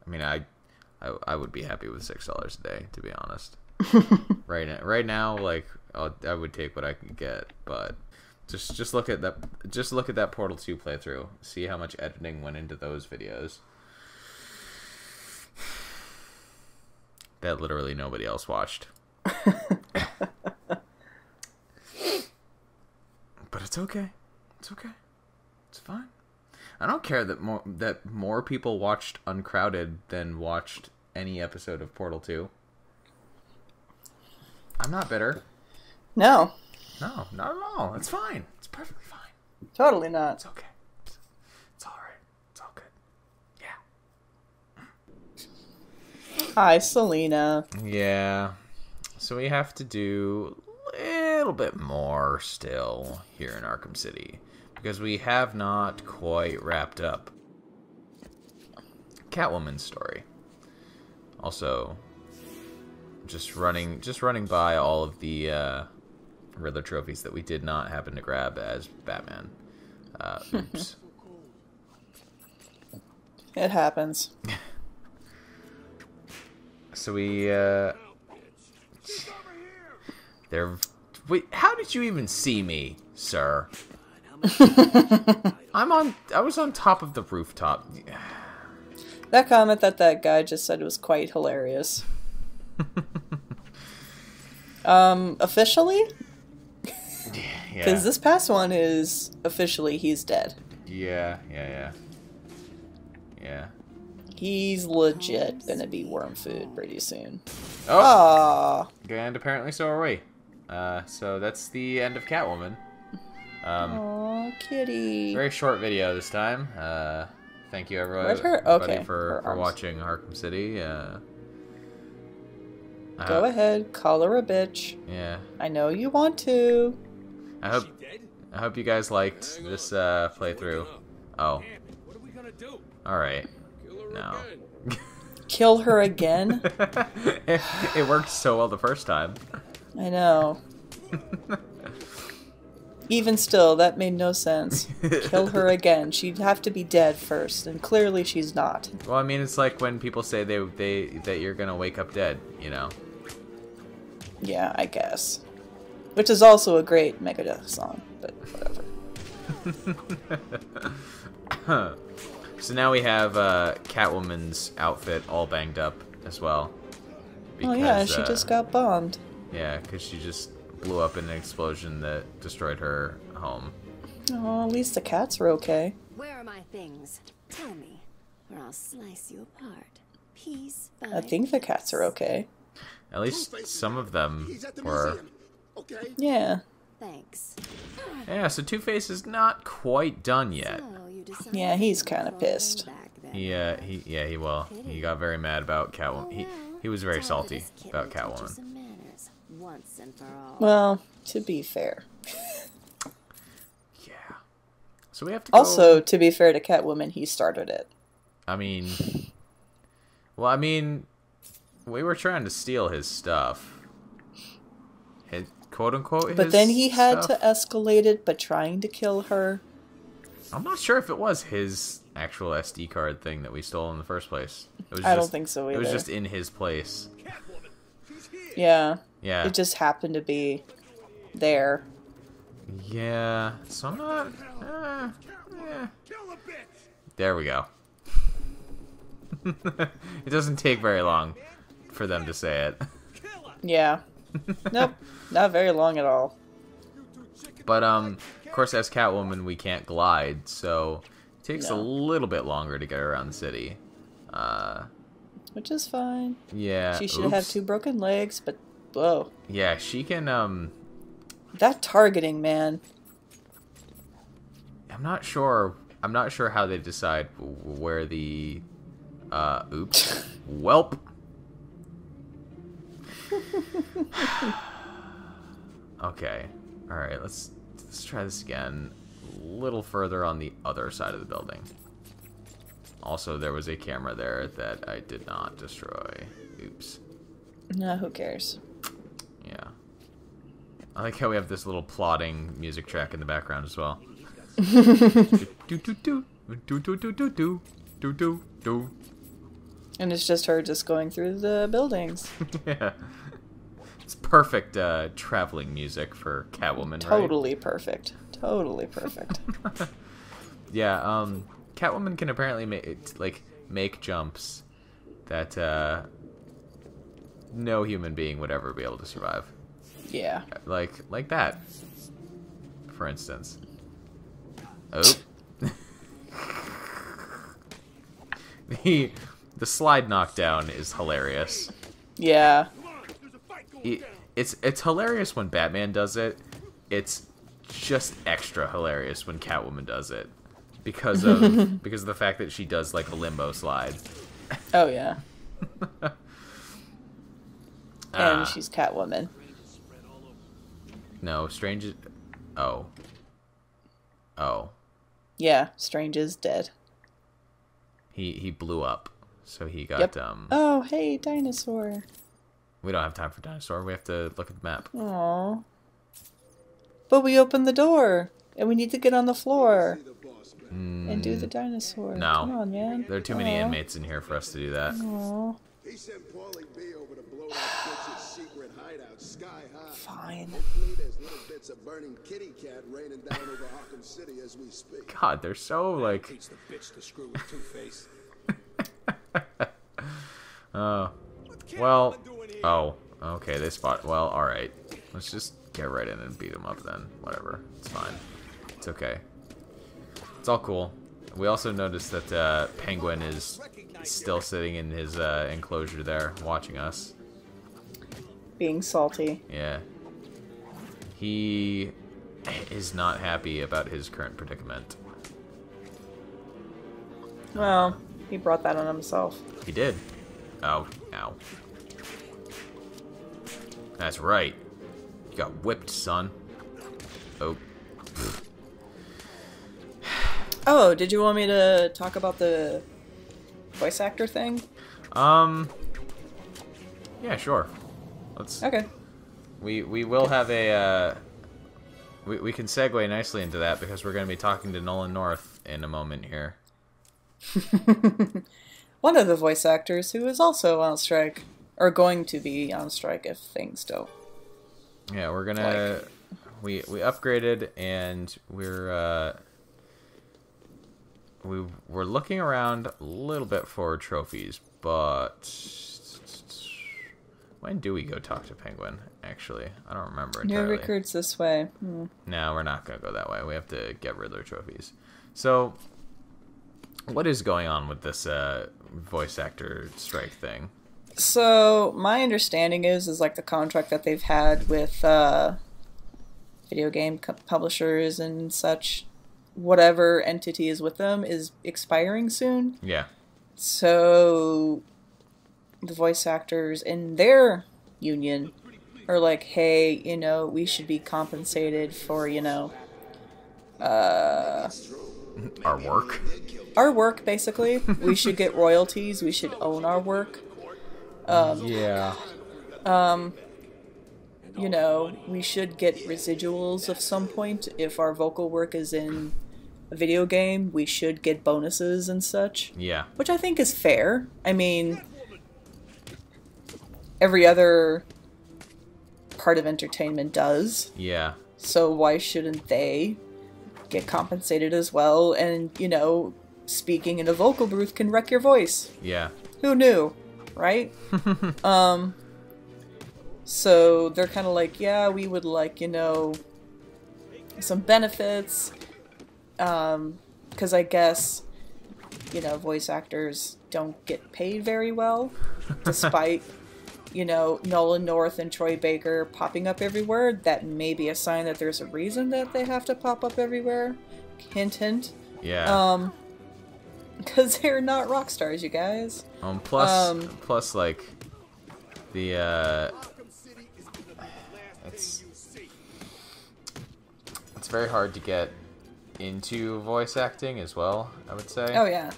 I mean, I would be happy with $6 a day, to be honest. Right now, like I would take what I could get, but just look at that. Just look at that Portal 2 playthrough. See how much editing went into those videos. That literally nobody else watched. But it's okay. It's okay. It's fine. I don't care that more people watched Uncrowded than watched any episode of Portal 2. I'm not bitter. No. No, not at all. It's fine. It's perfectly fine. Totally not. It's okay. It's all right. It's all good. Yeah. Hi, Selena. Yeah. So we have to do a little bit more still here in Arkham City, because we have not quite wrapped up Catwoman's story. Also, just running by all of the Riddler trophies that we did not happen to grab as Batman. Oops. It happens. So we wait, how did you even see me, sir? I was on top of the rooftop. That comment that guy just said was quite hilarious. Officially? Yeah. Because this past one is officially he's dead. Yeah. He's legit gonna be worm food pretty soon. Oh! Aww. And apparently so are we. So that's the end of Catwoman. Aww, kitty. Very short video this time. Thank you everybody, for watching Arkham City. Go ahead, call her a bitch. Yeah. I know you want to. I hope you guys liked this playthrough. Oh. Alright. No. Kill her again? It worked so well the first time. I know. Even still, that made no sense. Kill her again. She'd have to be dead first, and clearly she's not. Well, I mean, it's like when people say that you're gonna wake up dead, you know? Yeah, I guess. Which is also a great Megadeth song, but whatever. So now we have Catwoman's outfit all banged up as well. Because, oh yeah, she just got bombed. Yeah, because she just blew up in an explosion that destroyed her home. Oh, at least the cats were okay. Where are my things? Tell me, or I'll slice you apart. Piece by I think the cats are okay. At least some of them were. Okay. Yeah. Thanks. Yeah, so Two-Face is not quite done yet. So yeah, he's kind of pissed. He will. He got very mad about Catwoman. He was very salty about Catwoman. Well, to be fair. Yeah. So we have to go... Also, to be fair to Catwoman, he started it. I mean... Well, I mean... We were trying to steal his stuff. His, quote-unquote, his But then he had stuff. to escalate it by trying to kill her. I'm not sure if it was his actual SD card thing that we stole in the first place. It was I don't think so either. It was just in his place. Yeah. Yeah. It just happened to be there. Yeah. So I'm not... There we go. It doesn't take very long for them to say it. Yeah. Nope. Not very long at all. But, of course, as Catwoman, we can't glide, so it takes a little bit longer to get around the city. Which is fine. Yeah. She should have 2 broken legs, but whoa. Yeah, she can, That targeting, man. I'm not sure how they decide where the... oops. Welp. Okay. Alright, let's try this again. A little further on the other side of the building. Also, there was a camera there that I did not destroy. Oops. Nah, who cares? Yeah. I like how we have this little plodding music track in the background as well. And it's just her just going through the buildings. Yeah. It's perfect traveling music for Catwoman, Totally perfect. Totally perfect. Yeah, Catwoman can apparently make jumps that no human being would ever be able to survive. Yeah. Like that, for instance. Oh. The slide knockdown is hilarious. Yeah. It's hilarious when Batman does it. It's just extra hilarious when Catwoman does it because of the fact that she does like a limbo slide. Oh yeah. And she's Catwoman. No, Strange is... Oh. Yeah, Strange is dead. He blew up, so he got Yep. Oh, hey, dinosaur. We don't have time for dinosaur. We have to look at the map. Aww. But we opened the door, and we need to get on the floor and do the dinosaur. No. Come on, man. There are too many inmates in here for us to do that. Aww. He sent Paulie B over to blow that bitch's secret hideout sky high. Fine. Hopefully there's little bits of burning kitty cat raining down over Arkham City as we speak. God, they're so like... Teach the bitch to screw with Two-Face. Well... Oh, okay, they spot... Well, alright. Let's just get right in and beat them up then. Whatever. It's fine. It's okay. It's all cool. We also noticed that Penguin is still sitting in his enclosure there, watching us. Being salty. Yeah. He is not happy about his current predicament. Well, he brought that on himself. He did. Oh, ow. That's right. You got whipped, son. Oh. Oh, did you want me to talk about the voice actor thing? Yeah, sure. Let's. Okay. We will have a. We can segue nicely into that because we're going to be talking to Nolan North in a moment here. One of the voice actors who is also on strike, or going to be on strike if things don't. Yeah, we're gonna. We upgraded and we're we're looking around a little bit for trophies, but when do we go talk to Penguin? Actually, I don't remember entirely. New recruits this way. No, we're not gonna go that way. We have to get Riddler trophies. So, what is going on with this voice actor strike thing? So my understanding is like the contract that they've had with video game publishers and such, whatever entity is with them is expiring soon. Yeah. So the voice actors in their union are like, hey, you know, we should be compensated for, you know, Our work. our work, basically. We should get royalties. We should own our work. Yeah. You know, we should get residuals of some point. If our vocal work is in a video game, we should get bonuses and such. Yeah. Which I think is fair. I mean, every other part of entertainment does. Yeah. So why shouldn't they get compensated as well? And, you know, speaking in a vocal booth can wreck your voice. Yeah. Who knew? Right? So they're kind of like, yeah, we would like, you know, some benefits. Because I guess, you know, voice actors don't get paid very well, despite, you know, Nolan North and Troy Baker popping up everywhere. That may be a sign that there's a reason that they have to pop up everywhere. Hint, hint. Yeah. Because they're not rock stars, you guys. Plus, like, the, it's very hard to get into voice acting as well, I would say. Oh, yeah.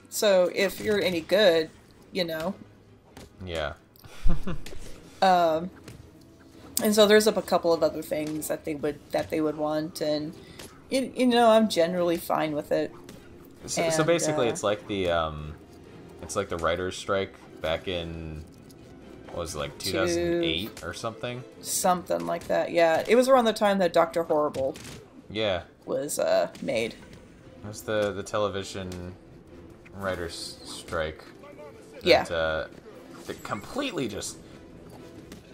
So if you're any good, you know. Yeah. And so there's a couple of other things that they would want, and you know, I'm generally fine with it. So basically, it's like the It's like the writer's strike back in, what was it, like 2008 or something? Something like that, yeah. It was around the time that Dr. Horrible Yeah. was made. It was the television writer's strike. Yeah. That completely just...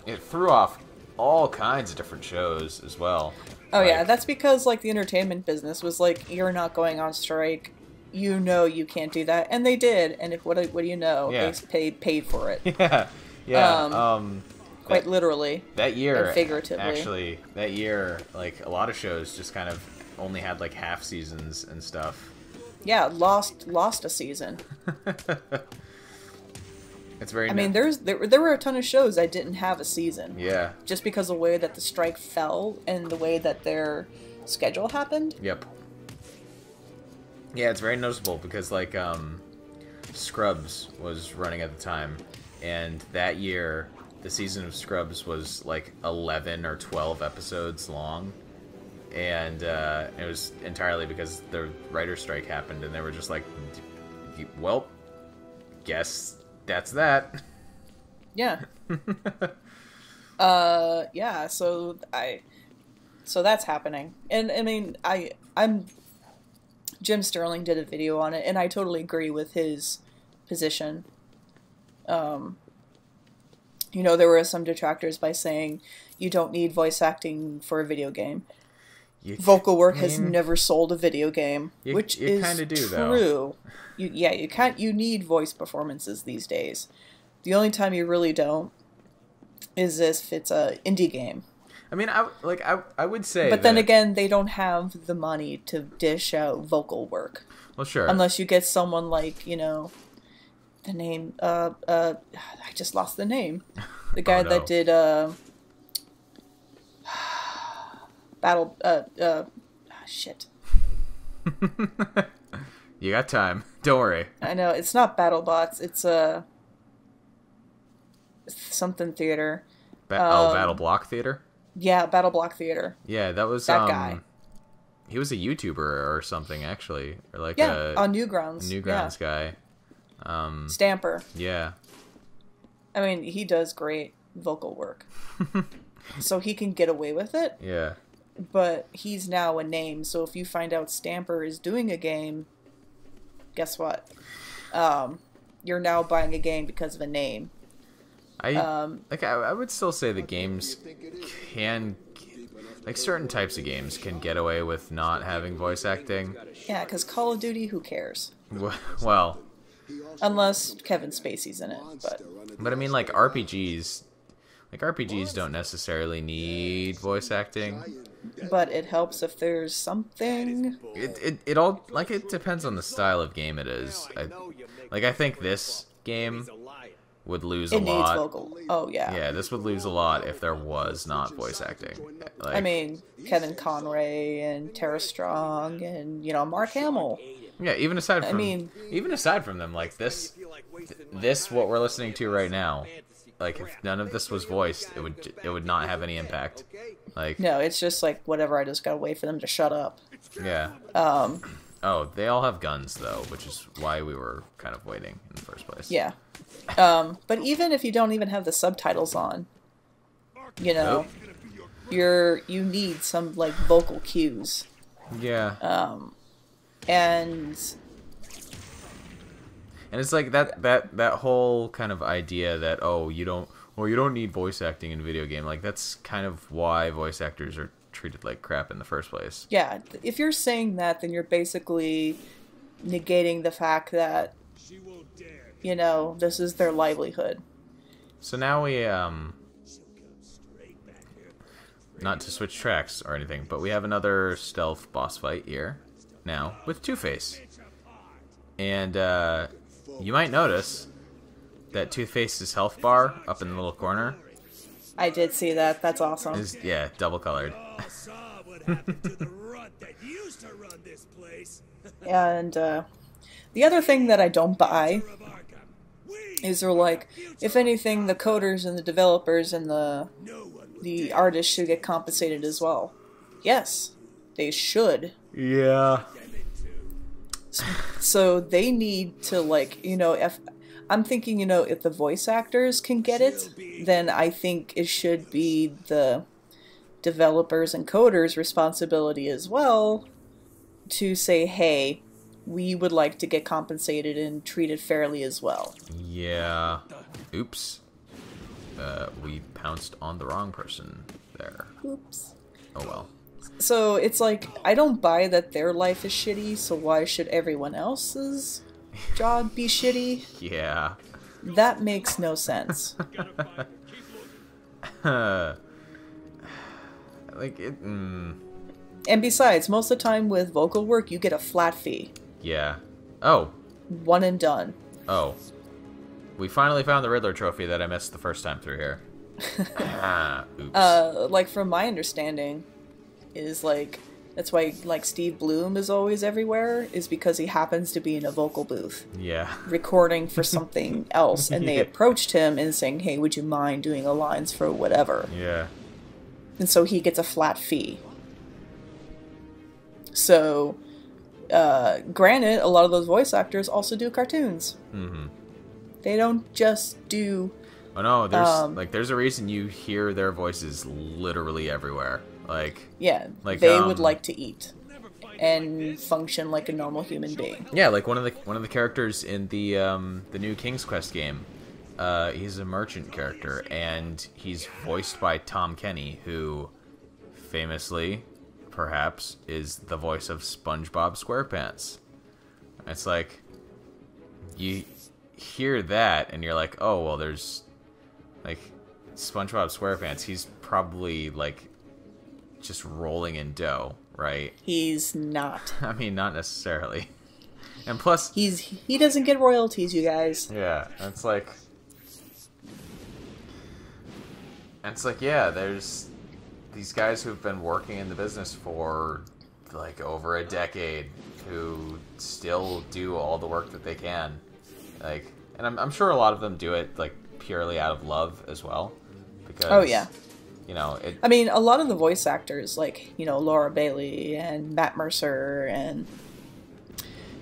It threw off all kinds of different shows as well. Oh, like, yeah, that's because, like, the entertainment business was like, you're not going on strike. You know you can't do that. And they did. And what do you know? Yeah. They paid for it. Yeah. Yeah. Quite literally. That year, and figuratively. actually, that year, like, a lot of shows just kind of only had, like, half seasons and stuff. Yeah, lost a season. It's very... I mean, there were a ton of shows that didn't have a season. Yeah. Just because of the way that the strike fell and the way that their schedule happened. Yep. Yeah, it's very noticeable because, like, Scrubs was running at the time, and that year, the season of Scrubs was, like, 11 or 12 episodes long, and it was entirely because the writer's strike happened, and they were just like, well, guess that's that. Yeah. Yeah, so that's happening. And I mean, I'm Jim Sterling did a video on it, and I totally agree with his position. You know, there were some detractors by saying you don't need voice acting for a video game. Vocal work has never sold a video game, which is true. Though. You need voice performances these days. The only time you really don't is if it's a indie game. I mean, I would say, but then again, they don't have the money to dish out vocal work. Well, sure. Unless you get someone like, you know, the name. I just lost the name. The guy that did Battle. Shit. You got time. Don't worry. I know it's not BattleBots. It's something theater. Battle Block Theater. Yeah, Battle Block Theater. Yeah, that was that guy. He was a YouTuber or something, actually, or like on Newgrounds. Newgrounds guy. Stamper. Yeah. I mean, he does great vocal work, so he can get away with it. Yeah. But he's now a name, so if you find out Stamper is doing a game, guess what? You're now buying a game because of a name. I would still say the games can, like, certain types of games can get away with not having voice acting. Yeah, because Call of Duty, who cares? Well, unless Kevin Spacey's in it, but I mean, like, RPGs don't necessarily need voice acting. But it helps if there's something. It all, like, it depends on the style of game it is. I think this game would lose a lot. It needs vocal. Oh, yeah. Yeah, this would lose a lot if there was not voice acting. Like, I mean, Kevin Conroy and Tara Strong and, you know, Mark Hamill. Yeah, even aside from them, like, this what we're listening to right now, like, if none of this was voiced, it would not have any impact. Like, no, it's just like whatever. I just gotta wait for them to shut up. Yeah. Oh, they all have guns though, which is why we were kind of waiting in the first place. Yeah. But even if you don't even have the subtitles on, you know, you need some, like, vocal cues. Yeah. And it's like that whole kind of idea that you don't need voice acting in a video game. Like, that's kind of why voice actors are treated like crap in the first place. Yeah, if you're saying that, then you're basically negating the fact that, you know, this is their livelihood. So now we not to switch tracks or anything, but we have another stealth boss fight here now with Two-Face. And you might notice that Two-Face's health bar up in the little corner. I did see that. That's awesome. Is, yeah, double colored. And the other thing that I don't buy is they're like, if anything, the coders and the developers and the artists should get compensated as well. Yes, they should. Yeah. So they need to, like, if I'm thinking, if the voice actors can get it, then I think it should be the developers and coders' responsibility as well to say, hey, we would like to get compensated and treated fairly as well. Yeah. Oops. We pounced on the wrong person there. Oops. Oh well. So it's like, I don't buy that their life is shitty, so why should everyone else's job be shitty? Yeah. That makes no sense. Like it. And besides, most of the time with vocal work, you get a flat fee. Yeah. Oh. One and done. Oh. We finally found the Riddler trophy that I missed the first time through here. Oops. Like, from my understanding, is like, that's why, like, Steve Bloom is always everywhere, is because he happens to be in a vocal booth. Yeah. Recording for something else, and they Yeah. approached him and saying, hey, would you mind doing the lines for whatever? Yeah. And so he gets a flat fee. So, granted, a lot of those voice actors also do cartoons. Mm-hmm. They don't just do... Oh no, there's a reason you hear their voices literally everywhere. Yeah, like, they would like to eat and function like a normal human being. Yeah, like one of the characters in the new King's Quest game. He's a merchant character, and he's voiced by Tom Kenny, who famously, perhaps, is the voice of SpongeBob SquarePants. It's like, you hear that, and you're like, oh, well, there's, like, SpongeBob SquarePants, he's probably, like, just rolling in dough, right? He's not. I mean, not necessarily. And plus... He doesn't get royalties, you guys. Yeah, it's like... yeah, there's these guys who've been working in the business for, like, over a decade, who still do all the work that they can. Like, and I'm sure a lot of them do it, like, purely out of love as well. Because, oh, yeah. You know, I mean, a lot of the voice actors, like, Laura Bailey and Matt Mercer, and...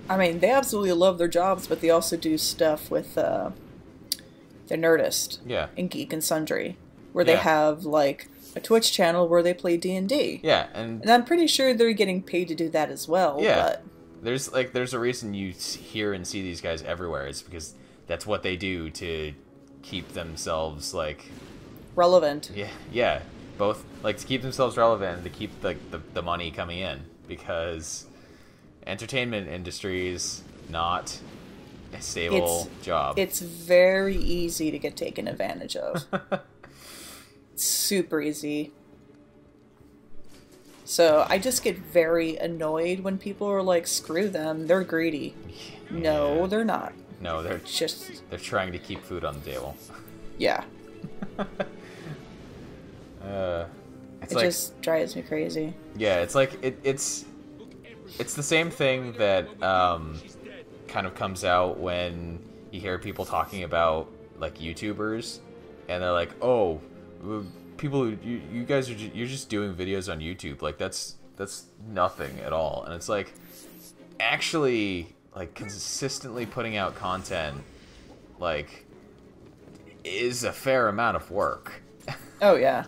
I mean, they absolutely love their jobs, but they also do stuff with, their Nerdist. Yeah. And Geek and Sundry. Where they have, like, a Twitch channel where they play D&D. Yeah, and I'm pretty sure they're getting paid to do that as well. Yeah. But... There's a reason you hear and see these guys everywhere. It's because that's what they do to keep themselves, like... relevant. Yeah. Both, like, to keep themselves relevant and to keep the money coming in, because entertainment industry is not a stable job. It's very easy to get taken advantage of. Super easy. So I just get very annoyed when people are like, screw them, they're greedy. Yeah. No, they're not. No, they're trying to keep food on the table. Yeah. It like, just drives me crazy. Yeah, it's like it's the same thing that kind of comes out when you hear people talking about, like, YouTubers, and they're like, oh, people, you guys are you're just doing videos on YouTube, like, that's nothing at all. And it's like, actually, like, consistently putting out content, like, is a fair amount of work. Oh yeah.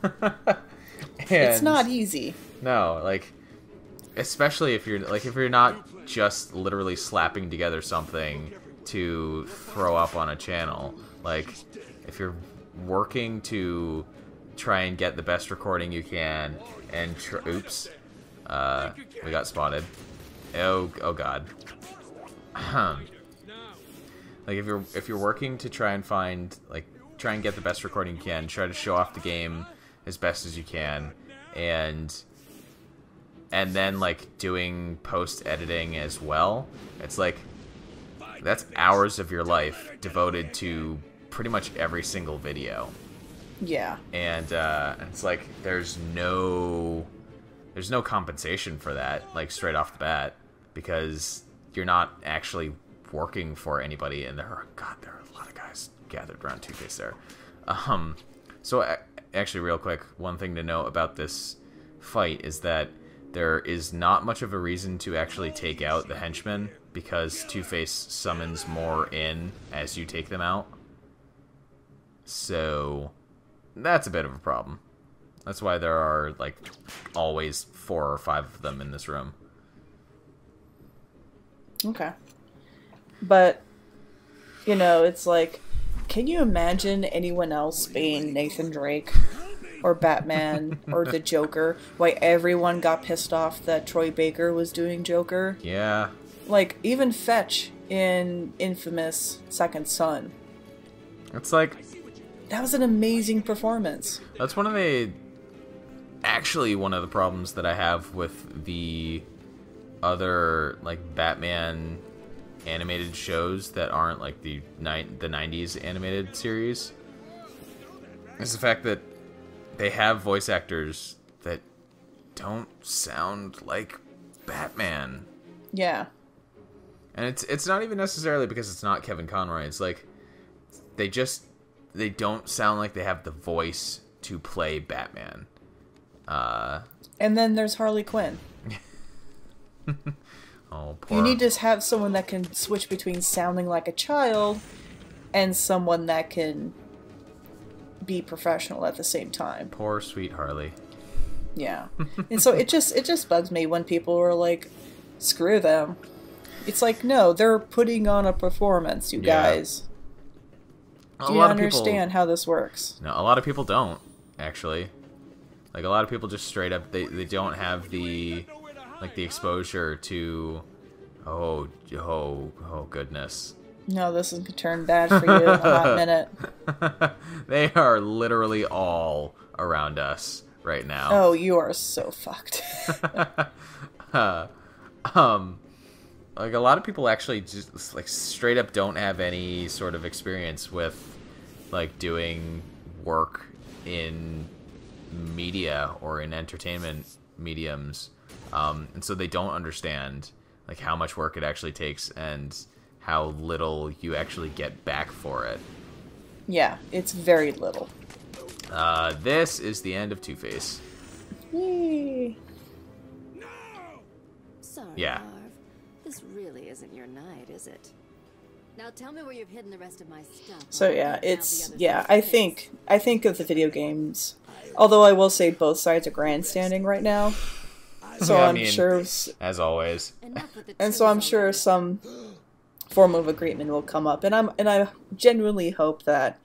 It's not easy. No, like, especially if you're not just literally slapping together something to throw up on a channel. Like, if you're working to try and get the best recording you can, and oops, we got spotted. Oh god. Like, if you're working to try and try and get the best recording you can, try to show off the game as best as you can, and then, like, doing post editing as well, it's like, that's hours of your life devoted to pretty much every single video. Yeah. And it's like, there's no compensation for that, like, straight off the bat, because you're not actually working for anybody, and there are a lot of guys gathered around Two-Face there. So actually, real quick, one thing to know about this fight is that there is not much of a reason to actually take out the henchmen because Two-Face summons more in as you take them out. So that's a bit of a problem. That's why there are, like, always 4 or 5 of them in this room. Okay. But, you know, it's like, can you imagine anyone else being Nathan Drake or Batman or the Joker? Why everyone got pissed off that Troy Baker was doing Joker? Yeah. Like, even Fetch in Infamous Second Son. It's like... That was an amazing performance. That's one of the... Actually, one of the problems that I have with the other, like, Batman animated shows that aren't, like, the 90s animated series is the fact that they have voice actors that don't sound like Batman. Yeah. And it's not even necessarily because it's not Kevin Conroy. It's like they don't sound like they have the voice to play Batman. And then there's Harley Quinn. Oh, poor. You need to have someone that can switch between sounding like a child and someone that can be professional at the same time. Poor sweet Harley. Yeah. And so it just bugs me when people are like, screw them. It's like, no, they're putting on a performance, you guys. Do you understand how this works? No, a lot of people don't, actually. Like, a lot of people just straight up, they don't have the, like, the exposure to, oh goodness. No, this is going to turn bad for you in a hot minute. They are literally all around us right now. Oh, you are so fucked. Like, a lot of people actually just, like, straight up don't have any sort of experience with, like, doing work in media or in entertainment mediums. And so they don't understand, like, how much work it actually takes and how little you actually get back for it. Yeah, it's very little. This is the end of Two-Face. Yay. Sorry, Yeah. Marv. This really isn't your night, is it? Now tell me where you've hidden the rest of my stuff. So yeah, I think of the video games. Although I will say both sides are grandstanding right now. So Yeah, I I'm mean, sure, Enough with the and so I'm tips sure already. some form of agreement will come up, and I genuinely hope that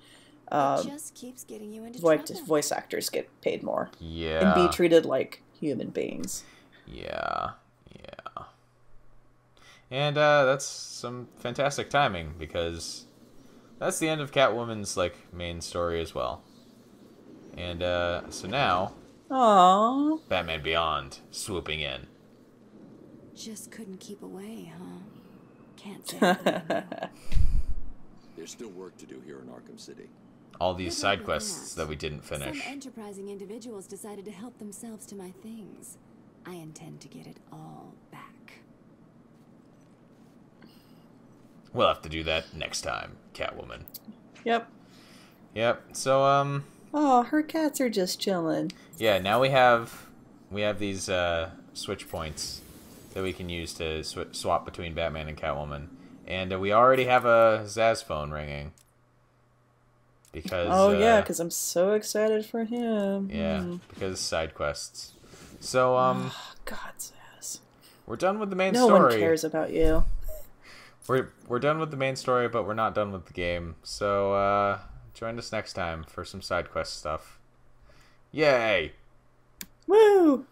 It just keeps getting you into voice trouble. voice actors get paid more Yeah. and be treated like human beings. Yeah. And that's some fantastic timing, because that's the end of Catwoman's, like, main story as well. And so now, Aww. Batman Beyond swooping in. Just couldn't keep away, huh? Can't say I blame you. There's still work to do here in Arkham City. All these Good luck side with quests that we didn't finish. Some enterprising individuals decided to help themselves to my things. I intend to get it all back. We'll have to do that next time, Catwoman. Yep. Yep. So Oh, her cats are just chilling. yeah, now we have these switch points that we can use to swap between Batman and Catwoman, and we already have a Zaz phone ringing. Because Oh yeah, because I'm so excited for him. yeah, because side quests. So Oh, God, Zaz. we're done with the main No story. one cares about you. We're done with the main story, but we're not done with the game. So join us next time for some side quest stuff. Yay! Woo!